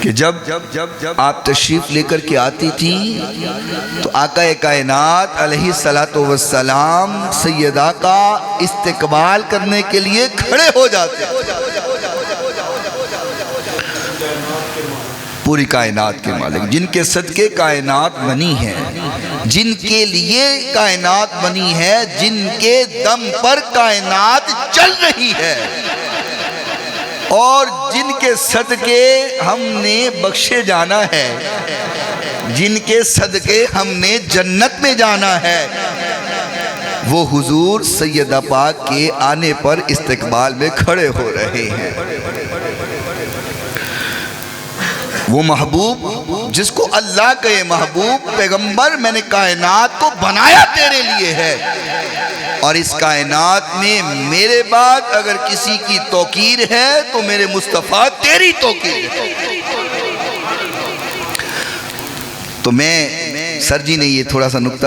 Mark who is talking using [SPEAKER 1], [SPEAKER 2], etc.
[SPEAKER 1] कि जब आप तशरीफ लेकर के आती थी तो आका कायनात अलैहि सलातो वस्सलाम सैयदा का इस्तकबाल करने के लिए खड़े हो जाते। पूरी कायनात के मालिक, जिनके सदके कायनात बनी है, जिनके लिए कायनात बनी है, जिनके दम पर कायनात चल रही है और जिनके सदके हमने बख्शे जाना है, जिनके सदके हमने जन्नत में जाना है, वो हुजूर सैयदा पाक के आने पर इस्तकबाल में खड़े हो रहे हैं। वो महबूब जिसको अल्लाह के महबूब पैगंबर, मैंने कायनात को बनाया तेरे लिए है और इस कायनात में मेरे बाद अगर किसी की तौकीर है तो मेरे मुस्तफ़ा तेरी तौकीर है। तो मैं सर जी ने ये थोड़ा सा नुक्ता